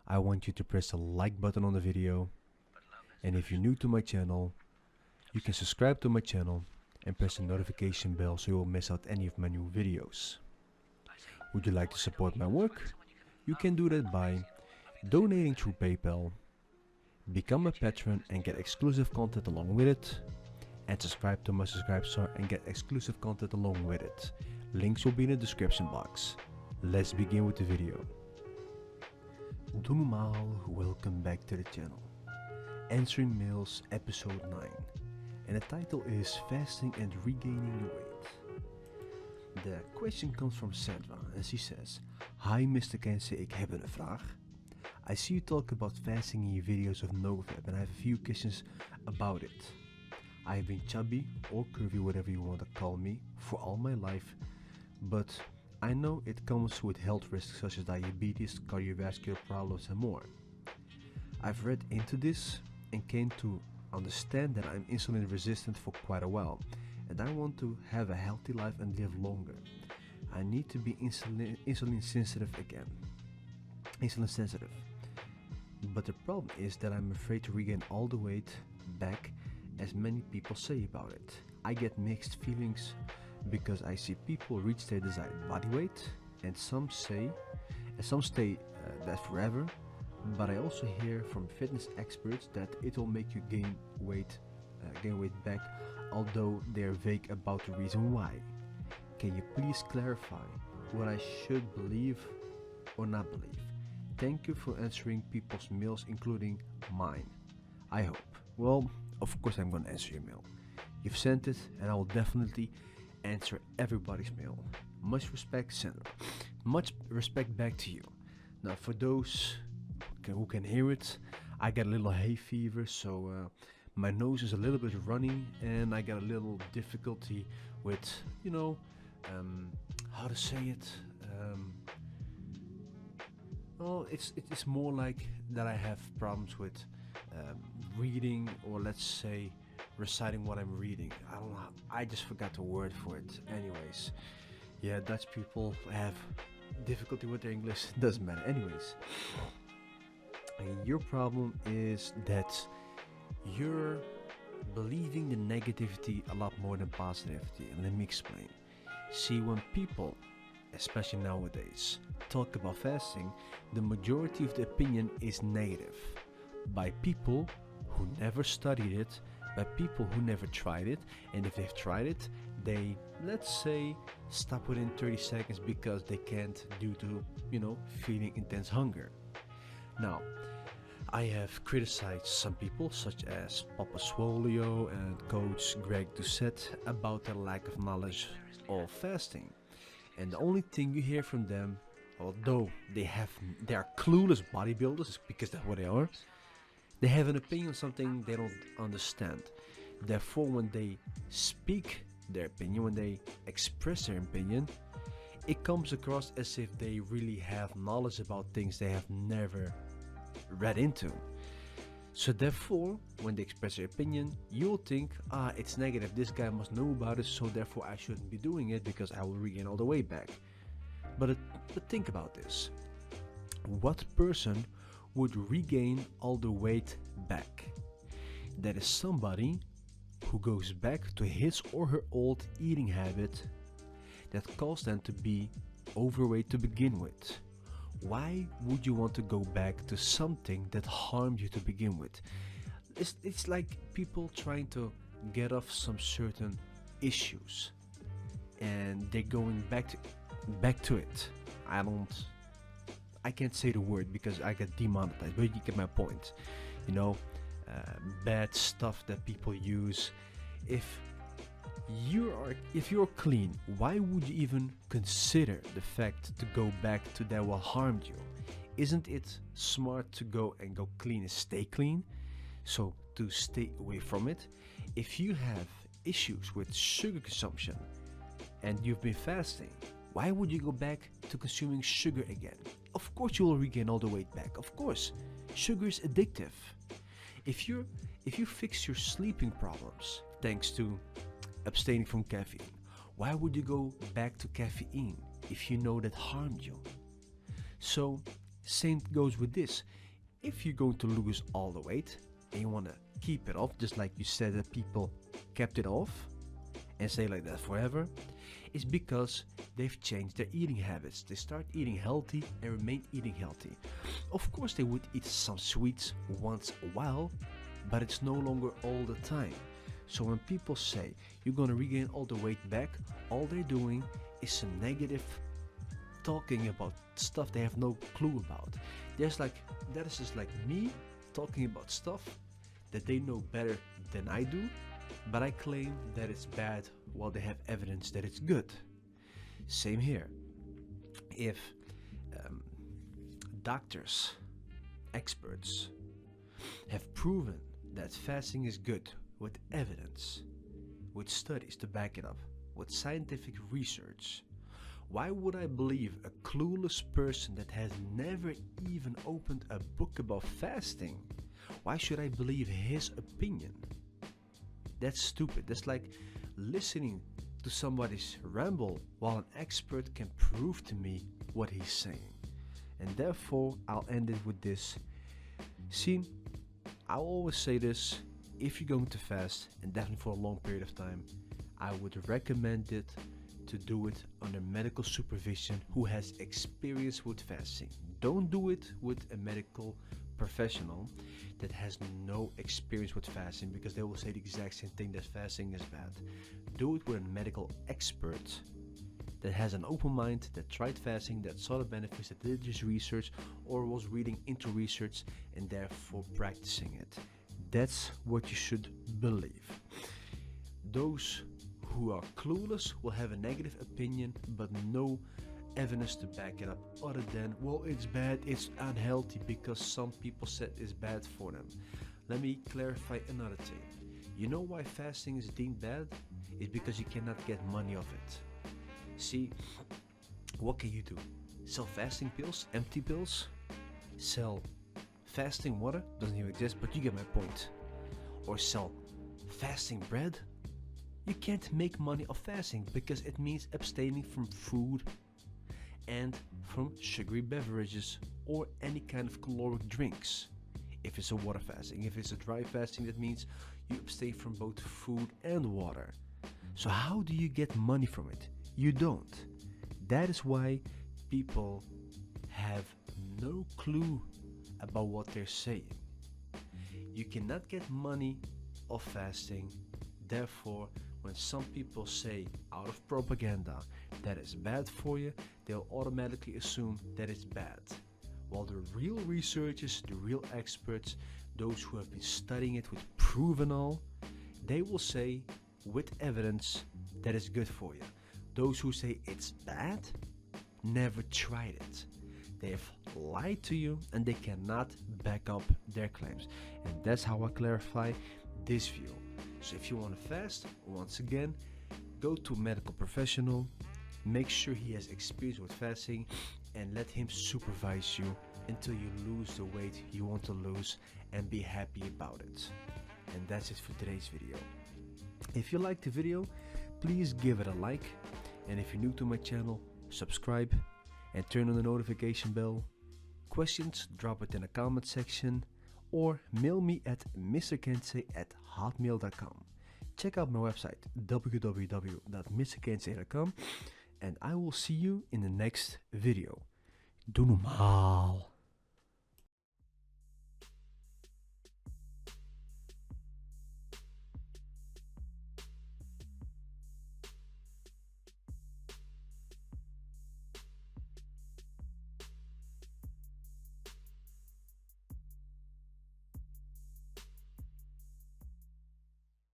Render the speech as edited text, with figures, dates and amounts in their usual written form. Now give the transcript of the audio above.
I want you to press the like button on the video, and if you're new to my channel, you can subscribe to my channel and press the notification bell so you won't miss out any of my new videos. Would you like to support my work? You can do that by donating through PayPal, become a patron and get exclusive content along with it, and subscribe to my Subscribestar and get exclusive content along with it. Links will be in the description box. Let's begin with the video. Doe normaal, welcome back to the channel. Answering Mails episode 9. And the title is Fasting and Regaining Your Weight. The question comes from Sandra and she says, Hi Mr. Kenzie, ik heb een vraag. I see you talk about fasting in your videos of NoFap and I have a few questions about it. I have been chubby or curvy, whatever you want to call me, for all my life, but I know it comes with health risks such as diabetes, cardiovascular problems and more. I've read into this and came to understand that I'm insulin resistant for quite a while and I want to have a healthy life and live longer. I need to be insulin sensitive again. Insulin sensitive. But the problem is that I'm afraid to regain all the weight back as many people say about it. I get mixed feelings because I see people reach their desired body weight and some stay that forever, but I also hear from fitness experts that it will make you gain weight back, although they're vague about the reason why. Can you please clarify what I should believe or not believe? Thank you for answering people's mails, including mine. I hope. Well, of course I'm gonna answer your mail. You've sent it and I will definitely answer everybody's mail. Much respect, Sandra. Much respect back to you. Now for those who can hear it, I got a little hay fever, so my nose is a little bit runny and I got a little difficulty with, how to say it. Well, it's more like that I have problems with reading, or let's say reciting what I'm reading. I don't know, I just forgot the word for it. Anyways, yeah, Dutch people have difficulty with their English. Doesn't matter. Anyways, your problem is that you're believing the negativity a lot more than positivity. And let me explain. See, when people, especially nowadays, talk about fasting, the majority of the opinion is negative by people who never studied it, by people who never tried it, and if they've tried it, they, let's say, stop within 30 seconds because they can't due to, feeling intense hunger. Now, I have criticized some people such as Papa Swolio and Coach Greg Doucette about their lack of knowledge of fasting. And the only thing you hear from them, although they are clueless bodybuilders, because that's what they are, they have an opinion on something they don't understand. Therefore, when they speak their opinion, when they express their opinion, it comes across as if they really have knowledge about things they have never read into. So therefore, when they express their opinion, you'll think, it's negative, this guy must know about it, so therefore I shouldn't be doing it because I will regain all the weight back. But think about this. What person would regain all the weight back? That is somebody who goes back to his or her old eating habit that caused them to be overweight to begin with. Why would you want to go back to something that harmed you to begin with? It's like people trying to get off some certain issues and they're going back to it. I can't say the word because I get demonetized, but you get my point. Bad stuff that people use. If you're clean, why would you even consider the fact to go back to that what harmed you? Isn't it smart to go clean and stay clean? So to stay away from it. If you have issues with sugar consumption and you've been fasting, why would you go back to consuming sugar again? Of course you will regain all the weight back. Of course, sugar is addictive. If you fix your sleeping problems thanks to abstaining from caffeine, why would you go back to caffeine if you know that harmed you? So Same goes with this. If you're going to lose all the weight and you want to keep it off, just like you said that people kept it off and stay like that forever, it's because they've changed their eating habits. They start eating healthy and remain eating healthy. Of course, they would eat some sweets once a while, but it's no longer all the time. So when people say you're going to regain all the weight back, all they're doing is some negative talking about stuff they have no clue about. That is just like me talking about stuff that they know better than I do, but I claim that it's bad while they have evidence that it's good. Same here. If doctors, experts have proven that fasting is good with evidence, with studies to back it up, with scientific research, why would I believe a clueless person that has never even opened a book about fasting? Why should I believe his opinion? That's stupid. That's like listening to somebody's ramble while an expert can prove to me what he's saying. And therefore, I'll end it with this. See, I'll always say this: if you're going to fast, and definitely for a long period of time, I would recommend it to do it under medical supervision who has experience with fasting. Don't do it with a medical professional that has no experience with fasting, because they will say the exact same thing, that fasting is bad. Do it with a medical expert that has an open mind, that tried fasting, that saw the benefits, that did his research or was reading into research and therefore practicing it. That's what you should believe. Those who are clueless will have a negative opinion but no evidence to back it up other than, well, it's bad, it's unhealthy because some people said it's bad for them. Let me clarify another thing. You know why fasting is deemed bad? It's because you cannot get money off it. See, what can you do? Sell fasting pills, empty pills? Sell fasting water? Doesn't even exist, but you get my point. Or sell fasting bread? You can't make money off fasting because it means abstaining from food and from sugary beverages or any kind of caloric drinks. If it's a water fasting, if it's a dry fasting, that means you abstain from both food and water. So how do you get money from it? You don't. That is why people have no clue about what they're saying. You cannot get money off fasting. Therefore, when some people say out of propaganda that it's bad for you, they'll automatically assume that it's bad. While the real researchers, the real experts, those who have been studying it with provenol, they will say with evidence that it's good for you. Those who say it's bad never tried it. They have lied to you and they cannot back up their claims. And that's how I clarify this view. So if you want to fast, once again, go to a medical professional, make sure he has experience with fasting, and let him supervise you until you lose the weight you want to lose and be happy about it. And that's it for today's video. If you liked the video, please give it a like, and if you're new to my channel, subscribe and turn on the notification bell. Questions, drop it in the comment section or mail me at mrkensei@hotmail.com. Check out my website www.mrkensei.com and I will see you in the next video. Doe normaal.